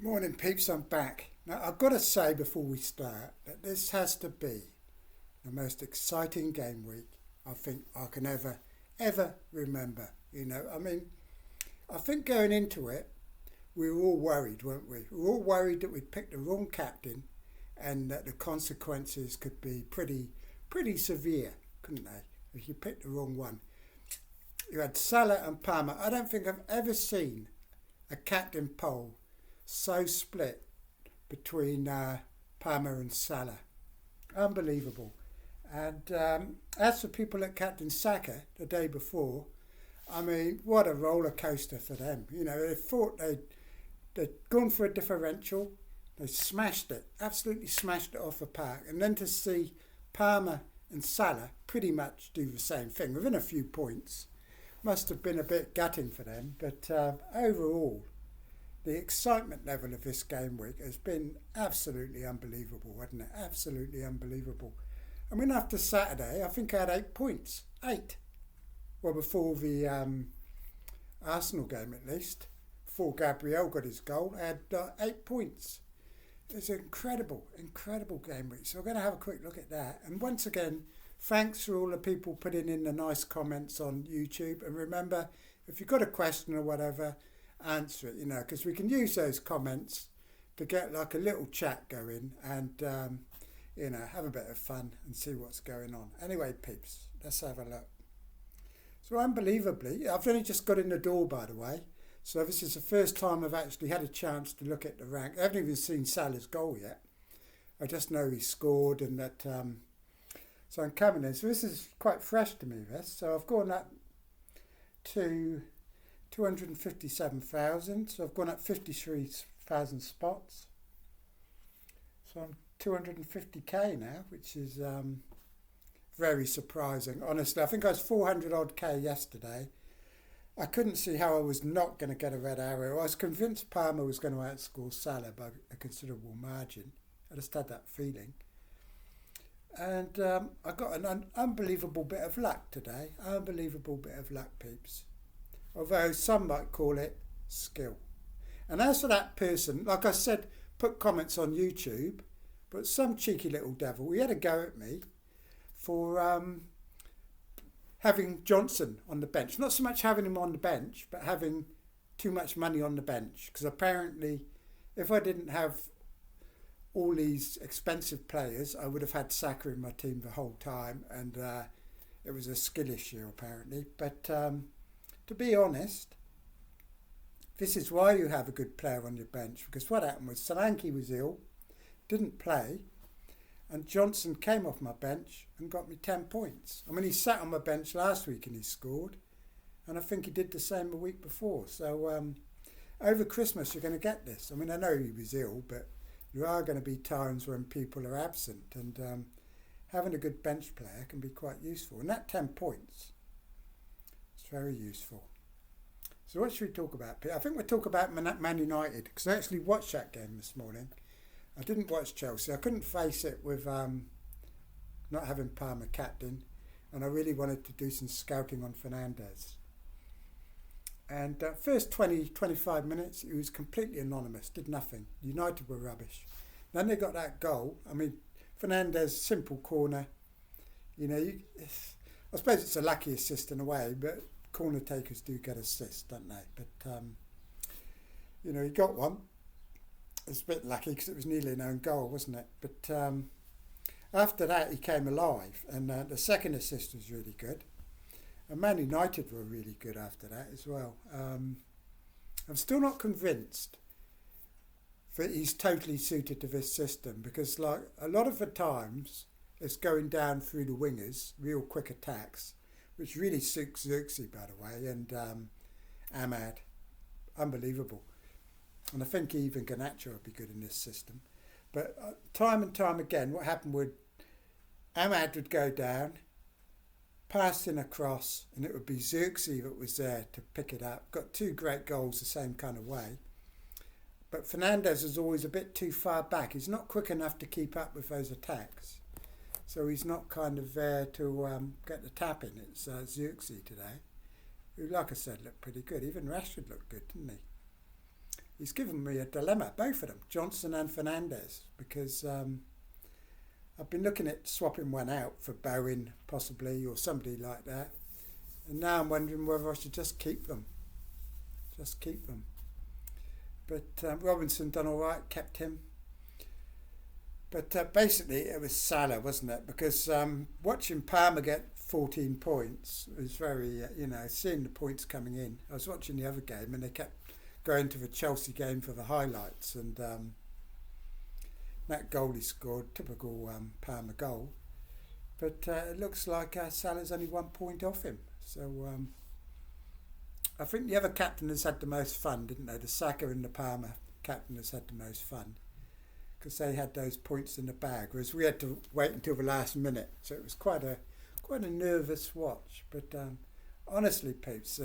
Morning, peeps. I'm back. Now, I've got to say before we start that this has to be the most exciting game week I think I can ever remember. I think going into it, we were all worried, weren't we? We were all worried that we'd picked the wrong captain and that the consequences could be pretty severe, couldn't they? If you picked the wrong one. You had Salah and Palmer. I don't think I've ever seen a captain poll so split between Palmer and Salah. Unbelievable. And as for people at Captain Saka the day before, I mean, what a roller coaster for them. You know, they thought they'd gone for a differential. They smashed it, absolutely smashed it off the park. And then to see Palmer and Salah pretty much do the same thing within a few points must have been a bit gutting for them. But overall, the excitement level of this game week has been absolutely unbelievable, hasn't it? Absolutely unbelievable. I mean, after Saturday, I think I had 8 points. 8. Well, before the Arsenal game, at least. Before Gabriel got his goal, I had 8 points. It's an incredible game week. So we're going to have a quick look at that. And once again, thanks for all the people putting in the nice comments on YouTube. And remember, if you've got a question or whatever, answer it, because we can use those comments to get like a little chat going and, have a bit of fun and see what's going on. Anyway, peeps, let's have a look. So unbelievably, I've only just got in the door, by the way. So this is the first time I've actually had a chance to look at the rank. I haven't even seen Salah's goal yet. I just know he scored and that... so I'm coming in. So this is quite fresh to me, this. So I've gone up to 257,000. So I've gone up 53,000 spots. So I'm 250k now, which is very surprising. Honestly, I think I was 400 odd k yesterday. I couldn't see how I was not going to get a red arrow. I was convinced Palmer was going to outscore Salah by a considerable margin. I just had that feeling. And I got an unbelievable bit of luck today. Unbelievable bit of luck, peeps. Although some might call it skill. And as for that person, like I said, put comments on YouTube, but some cheeky little devil, he had a go at me for having Johnson on the bench. Not so much having him on the bench, but having too much money on the bench. Because apparently, if I didn't have all these expensive players, I would have had Saka in my team the whole time. And it was a skill issue, apparently. But to be honest, this is why you have a good player on your bench. Because what happened was Solanke was ill, didn't play, and Johnson came off my bench and got me 10 points. I mean, he sat on my bench last week and he scored, and I think he did the same the week before. So over Christmas you're going to get this. I mean, I know he was ill, but there are going to be times when people are absent, and having a good bench player can be quite useful. And that 10 points is very useful. So what should we talk about, Pete? I think we'll talk about Man United, because I actually watched that game this morning. I didn't watch Chelsea. I couldn't face it with not having Palmer captain, and I really wanted to do some scouting on Fernandes. And first 25 minutes, he was completely anonymous, did nothing. United were rubbish. Then they got that goal. I mean, Fernandes, simple corner. I suppose it's a lucky assist in a way, but corner takers do get assists, don't they? But, he got one. It was a bit lucky because it was nearly an own goal, wasn't it? But after that, he came alive. And the second assist was really good. And Man United were really good after that as well. I'm still not convinced that he's totally suited to this system, because like a lot of the times it's going down through the wingers, real quick attacks, which really suits Xerxes, by the way, and Ahmad. Unbelievable. And I think even Garnacho would be good in this system. But time and time again, what happened would Ahmad would go down, pass in across, and it would be Xerxes that was there to pick it up. Got 2 great goals the same kind of way. But Fernandes is always a bit too far back. He's not quick enough to keep up with those attacks. So he's not kind of there to get the tap in. It's Xerxes today, who, like I said, looked pretty good. Even Rashford looked good, didn't he? he's given me a dilemma, both of them, Johnson and Fernandes, because I've been looking at swapping one out for Bowen, possibly, or somebody like that. And now I'm wondering whether I should just keep them. Just keep them. But Robinson done all right, kept him. But basically it was Salah, wasn't it? Because watching Palmer get 14 points was very, seeing the points coming in. I was watching the other game and they kept going to the Chelsea game for the highlights, and that goal he scored, typical Palmer goal. But it looks like Salah's only 1 point off him. So I think the other captain has had the most fun, didn't they? The Saka and the Palmer captain has had the most fun, because they had those points in the bag, whereas we had to wait until the last minute. So it was quite a nervous watch. But honestly, peeps,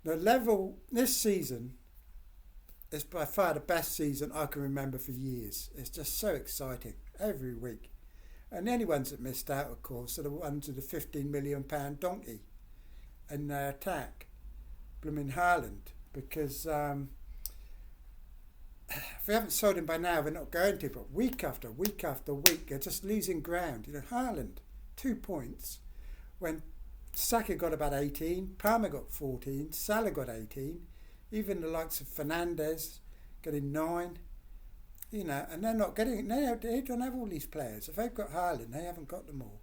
the level this season is by far the best season I can remember for years. It's just so exciting every week. And the only ones that missed out, of course, are the ones with the £15 million donkey in their attack, blooming Haaland, because if we haven't sold him by now, we're not going to, but week after week after week, they're just losing ground. Haaland, 2 points, when Saka got about 18, Palmer got 14, Salah got 18, even the likes of Fernandes getting 9, and they're not getting it. They don't have all these players. If they've got Haaland, they haven't got them all.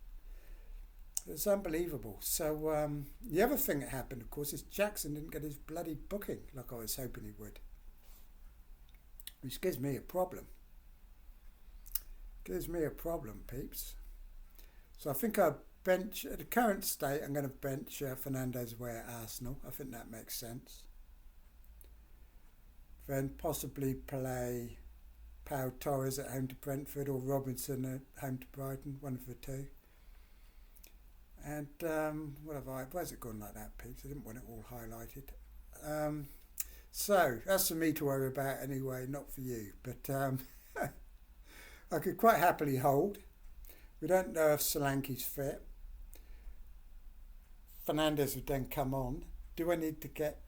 It's unbelievable. So the other thing that happened, of course, is Jackson didn't get his bloody booking like I was hoping he would, which gives me a problem. Gives me a problem, peeps. So I think I'll bench, at the current state, I'm going to bench Fernandes away at Arsenal. I think that makes sense. Then possibly play Pau Torres at home to Brentford, or Robinson at home to Brighton, one of the two. And why's it gone like that, peeps? I didn't want it all highlighted. So that's for me to worry about anyway, not for you. But I could quite happily hold. We don't know if Solanke's fit. Fernandes would then come on. Do I need to get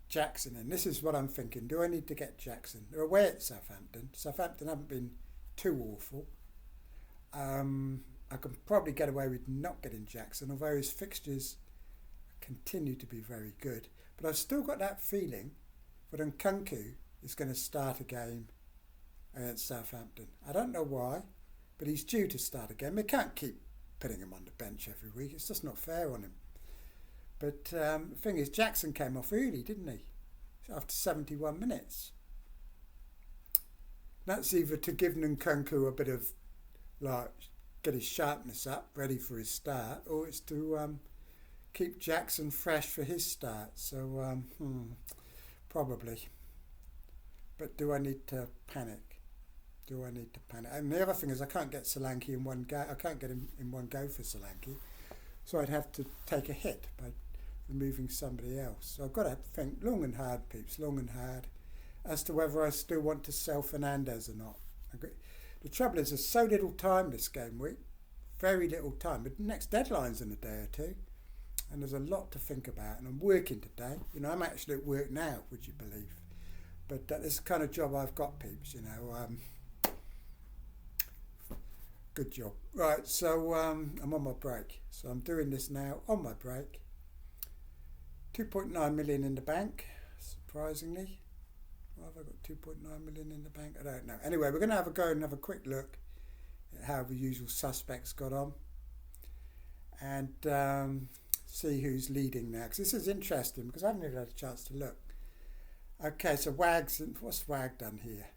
Jackson in? This is what I'm thinking. Do I need to get Jackson? They're away at Southampton. Southampton haven't been too awful. I can probably get away with not getting Jackson, although his fixtures continue to be very good. But I've still got that feeling that Nkunku is going to start a game against Southampton. I don't know why, but he's due to start a game. They can't keep putting him on the bench every week. It's just not fair on him. But the thing is, Jackson came off early, didn't he? After 71 minutes. That's either to give Nkunku a bit of, get his sharpness up, ready for his start, or it's to keep Jackson fresh for his start. So, probably. But do I need to panic? Do I need to panic? And the other thing is, I can't get Solanke in one go. I can't get him in one go for Solanke. So I'd have to take a hit by removing somebody else. So I've got to think long and hard, peeps, long and hard, as to whether I still want to sell Fernandes or not. The trouble is, there's so little time this game week, very little time. But the next deadline's in a day or two, and there's a lot to think about. And I'm working today. I'm actually at work now, would you believe? But this is the kind of job I've got, peeps. Good job. Right, so I'm on my break. So I'm doing this now on my break. 2.9 million in the bank, surprisingly. Why have I got 2.9 million in the bank? I don't know. Anyway, we're going to have a go and have a quick look at how the usual suspects got on, and see who's leading now. Because this is interesting, because I haven't even had a chance to look. Okay, so what's Wag done here?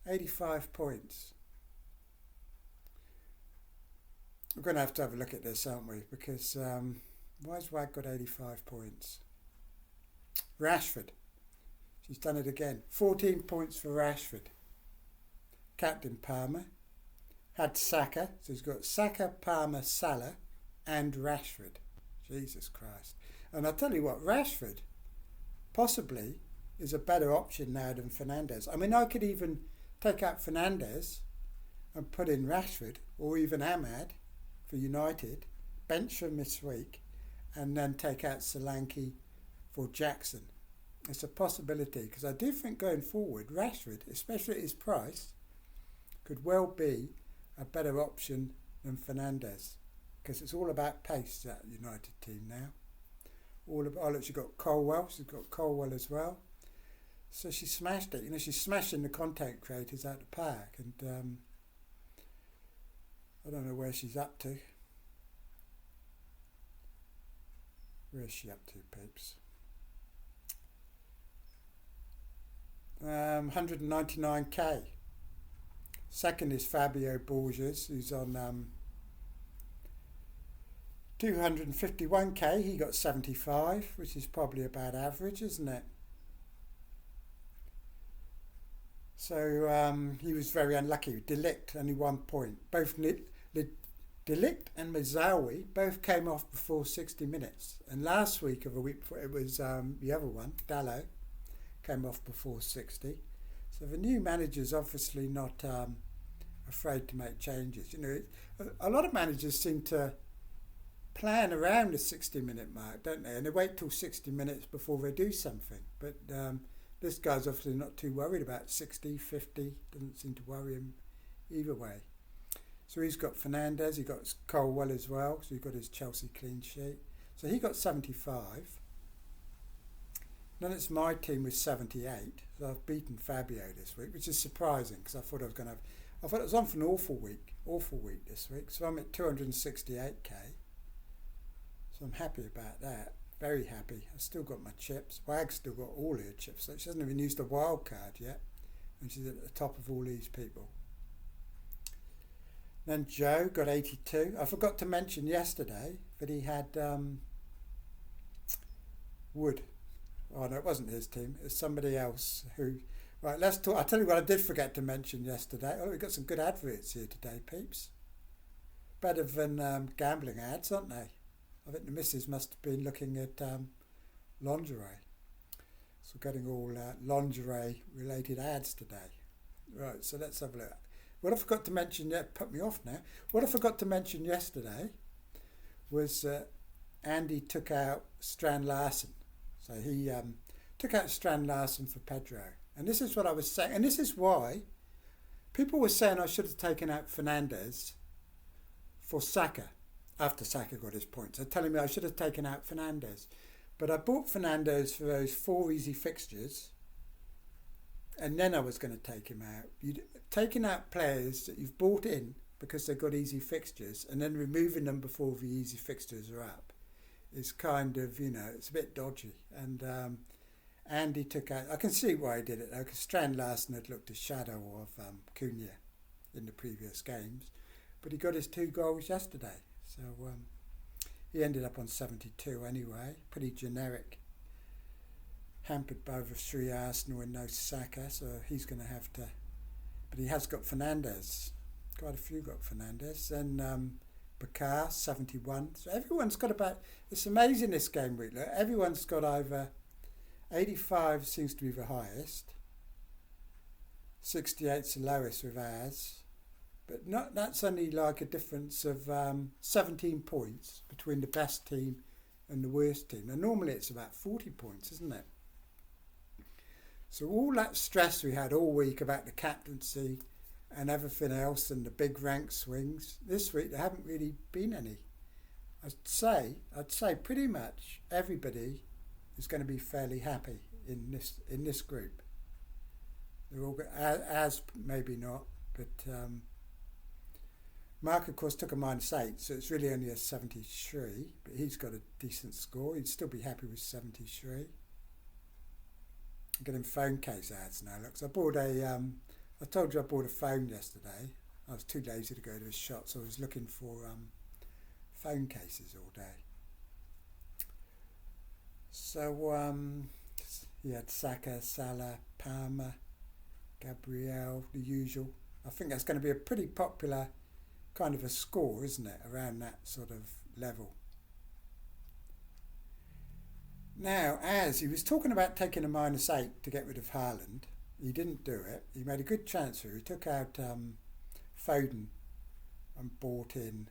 85 points. We're going to have a look at this, aren't we? Because why's Wag got 85 points? Rashford. She's done it again. 14 points for Rashford. Captain Palmer. Had Saka. So he's got Saka, Palmer, Salah and Rashford. Jesus Christ. And I'll tell you what, Rashford possibly is a better option now than Fernandes. I mean, I could even take out Fernandes and put in Rashford, or even Ahmad for United, bench him this week, and then take out Solanke for Jackson. it's a possibility, because I do think going forward, Rashford, especially at his price, could well be a better option than Fernandes, because it's all about pace, that United team now. Look, she's got Colwell. She's got Colwell as well. So she smashed it. She's smashing the content creators out the park, and I don't know where she's up to. Where is she up to, peeps? 199k. Second is Fabio Borges, who's on 251k. He got 75, which is probably about average, isn't it? So he was very unlucky. Delict only 1 point. Both Delict and Mazawi both came off before 60 minutes. And last week of a week before, it was the other one, Dallo, came off before 60. So the new manager's obviously not afraid to make changes. A lot of managers seem to plan around the 60-minute mark, don't they? And they wait till 60 minutes before they do something. But this guy's obviously not too worried about 60, 50. Doesn't seem to worry him either way. So he's got Fernandes, he got Colwell as well, so he got his Chelsea clean sheet. So he got 75. Then it's my team with 78. So I've beaten Fabio this week, which is surprising, because I thought it was on for an awful week this week. So I'm at 268k. So I'm happy about that. Very happy. I've still got my chips. Wag's still got all her chips. So she hasn't even used the wild card yet, and she's at the top of all these people. Then Joe got 82. I forgot to mention yesterday that he had Wood. Oh no, it wasn't his team. It was somebody else who... Right, let's talk. I'll tell you what I did forget to mention yesterday. Oh, we've got some good adverts here today, peeps. Better than gambling ads, aren't they? I think the missus must have been looking at lingerie. So getting all lingerie-related ads today. Right, so let's have a look. What I forgot to mention, put me off now. What I forgot to mention yesterday was Andy took out Strand Larsen. So he took out Strand Larsen for Pedro. And this is what I was saying. And this is why people were saying I should have taken out Fernandes for Saka after Saka got his points. They're telling me I should have taken out Fernandes. But I bought Fernandes for those 4 easy fixtures. And then I was going to take him out. Taking out players that you've bought in because they've got easy fixtures and then removing them before the easy fixtures are up is kind of, it's a bit dodgy. And Andy took out... I can see why he did it, though, because Strand Larsen had looked a shadow of Cunha in the previous games. But he got his 2 goals yesterday. So he ended up on 72 anyway. Pretty generic. Hampered by the 3 Arsenal and no Saka, so he's going to have to... But he has got Fernandes. Quite a few got Fernandes. Then Bakar, 71. So everyone's got about... It's amazing this game week. Look, everyone's got over... 85 seems to be the highest. 68's the lowest with ours. But that's only like a difference of 17 points between the best team and the worst team. And normally it's about 40 points, isn't it? So all that stress we had all week about the captaincy and everything else and the big rank swings, this week there haven't really been any. I'd say pretty much everybody is going to be fairly happy in this group. They're all as maybe not, but Mark of course took a -8, so it's really only a 73. But he's got a decent score. He'd still be happy with 73. I'm getting phone case ads now. Look, so I bought I told you I bought a phone yesterday. I was too lazy to go to a shop, so I was looking for phone cases all day. So he had Saka, Salah, Palmer, Gabriel, the usual. I think that's going to be a pretty popular kind of a score, isn't it? Around that sort of level. Now, as he was talking about taking a -8 to get rid of Haaland, he didn't do it. He made a good transfer. He took out Foden and bought in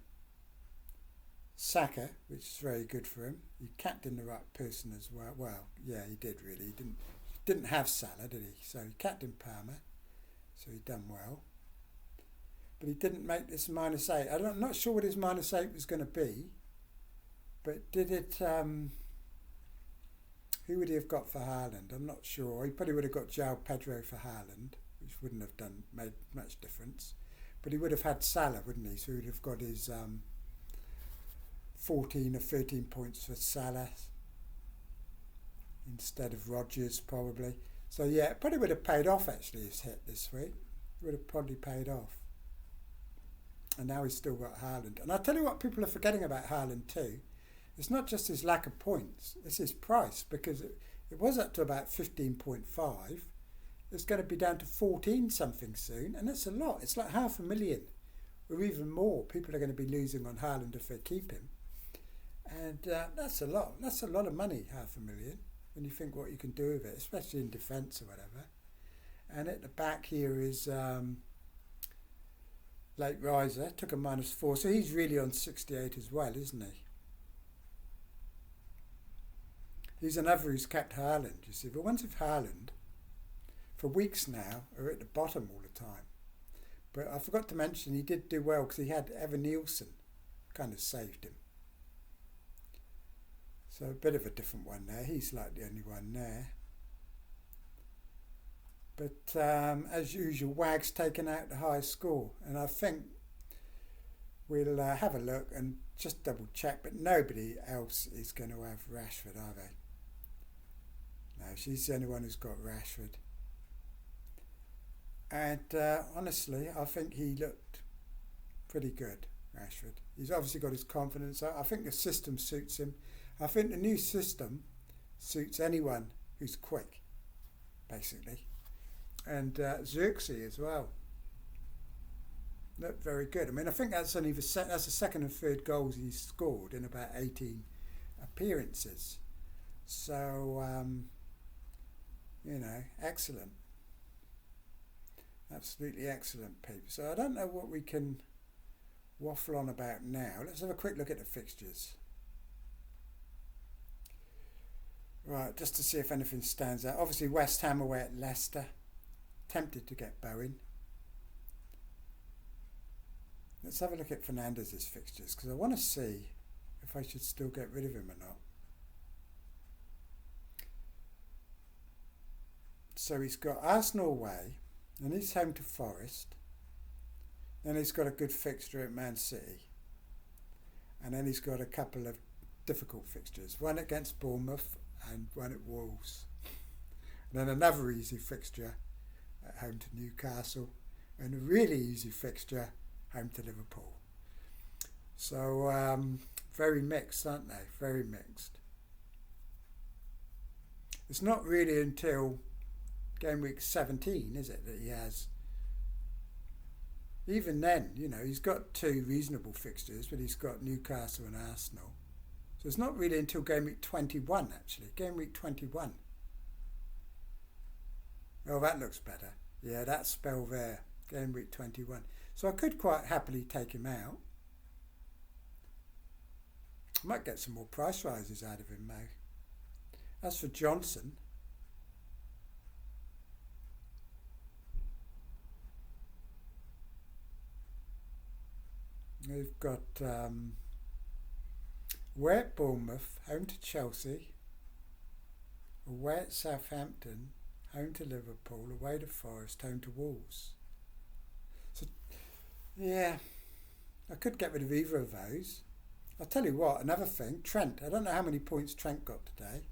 Saka, which is very good for him. He captained the right person as well. Well, yeah, he did really. He didn't have Salah, did he? So he captained Palmer, so he done well. But he didn't make this -8. I'm not sure what his -8 was going to be, but did it? Who would he have got for Haaland? I'm not sure. He probably would have got João Pedro for Haaland, which wouldn't have made much difference. But he would have had Salah, wouldn't he? So he would have got his 14 or 13 points for Salah instead of Rodgers, probably. So yeah, it probably would have paid off actually, his hit this week. It would have probably paid off. And now he's still got Haaland. And I'll tell you what people are forgetting about Haaland too. It's not just his lack of points, it's his price, because it was up to about 15.5. It's going to be down to 14 something soon, and that's a lot. It's like 500,000 or even more. People are going to be losing on Haaland if they keep him. And that's a lot. That's a lot of money, 500,000, when you think what you can do with it, especially in defence or whatever. And at the back here is Late Riser, took a -4, so he's really on 68 as well, isn't he? He's another who's kept Haaland, you see. The ones with Haaland, for weeks now, are at the bottom all the time. But I forgot to mention he did do well because he had Evan Nielsen, kind of saved him. So a bit of a different one there. He's like the only one there. But as usual, Wag's taken out the highest score. And I think we'll have a look and just double check. But nobody else is going to have Rashford, are they? No, she's the only one who's got Rashford. And honestly, I think he looked pretty good, Rashford. He's obviously got his confidence. I think the system suits him. I think the new system suits anyone who's quick, basically. And Xerxes as well. Looked very good. I mean, I think that's only that's the second and third goals he's scored in about 18 appearances. So, excellent. Absolutely excellent, people. So I don't know what we can waffle on about now. Let's have a quick look at the fixtures. Right, just to see if anything stands out. Obviously, West Ham away at Leicester. Tempted to get Bowen. Let's have a look at Fernandez's fixtures, because I want to see if I should still get rid of him or not. So he's got Arsenal away, and he's home to Forest. Then he's got a good fixture at Man City. And then he's got a couple of difficult fixtures. One against Bournemouth and one at Wolves. And then another easy fixture at home to Newcastle. And a really easy fixture home to Liverpool. So very mixed, aren't they? Very mixed. It's not really until Gameweek 17, is it, that he has. Even then, he's got two reasonable fixtures, but he's got Newcastle and Arsenal. So it's not really until Gameweek 21, actually. Gameweek 21. Oh, that looks better. Yeah, that spell there. Gameweek 21. So I could quite happily take him out. I might get some more price rises out of him, though. As for Johnson, we've got away at Bournemouth, home to Chelsea, away at Southampton, home to Liverpool, away to Forest, home to Wolves. So, yeah, I could get rid of either of those. I'll tell you what, another thing, Trent. I don't know how many points Trent got today,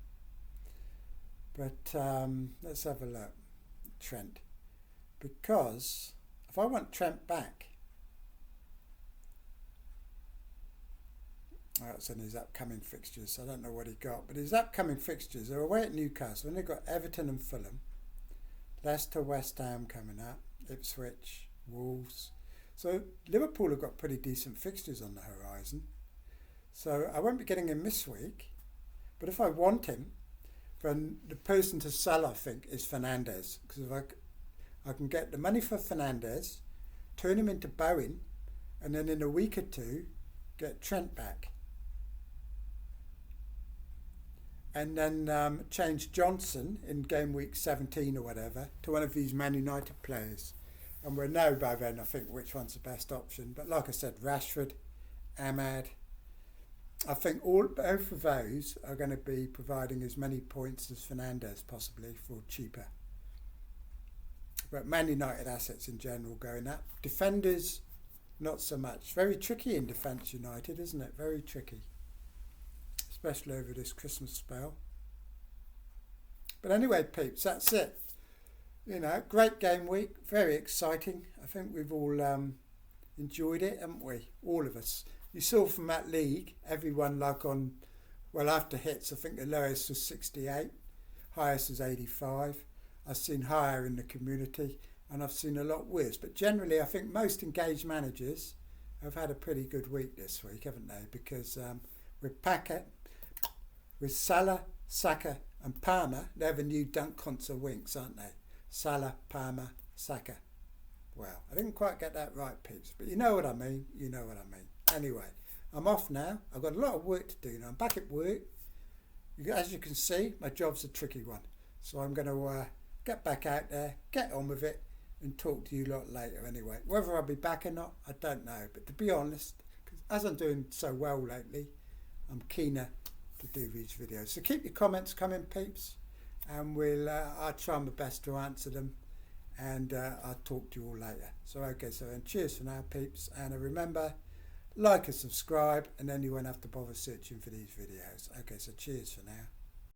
but let's have a look. Trent. Because if I want Trent back, that's in his upcoming fixtures. I don't know what he got, but his upcoming fixtures are away at Newcastle, and they've got Everton and Fulham, Leicester, West Ham coming up, Ipswich, Wolves. So Liverpool have got pretty decent fixtures on the horizon. So I won't be getting him this week, but if I want him, then the person to sell, I think, is Fernandez, because if I can get the money for Fernandez, turn him into Bowen, and then in a week or two get Trent back. and then changed Johnson in game week 17 or whatever to one of these Man United players. And we'll know by then, I think, which one's the best option. But like I said, Rashford, Ahmad, I think both of those are going to be providing as many points as Fernandes possibly for cheaper. But Man United assets in general going up. Defenders, not so much. Very tricky in defence, United, isn't it? Very tricky. Especially over this Christmas spell. But anyway, peeps, that's it. You know, great game week. Very exciting. I think we've all enjoyed it, haven't we? All of us. You saw from that league, everyone after hits, I think the lowest was 68, highest was 85. I've seen higher in the community and I've seen a lot worse. But generally, I think most engaged managers have had a pretty good week this week, haven't they? Because with Salah, Saka and Palmer, they're the new dunk concert winks, aren't they? Salah, Palmer, Saka. Well, I didn't quite get that right, peeps, but you know what I mean. You know what I mean. Anyway, I'm off now. I've got a lot of work to do now. I'm back at work. As you can see, my job's a tricky one. So I'm going to get back out there, get on with it, and talk to you a lot later anyway. Whether I'll be back or not, I don't know. But to be honest, as I'm doing so well lately, I'm keener to do these videos. So keep your comments coming, peeps, and I'll try my best to answer them, and I'll talk to you all later. So okay, so then cheers for now, peeps, and remember, like and subscribe, and then you won't have to bother searching for these videos. Okay, so cheers for now.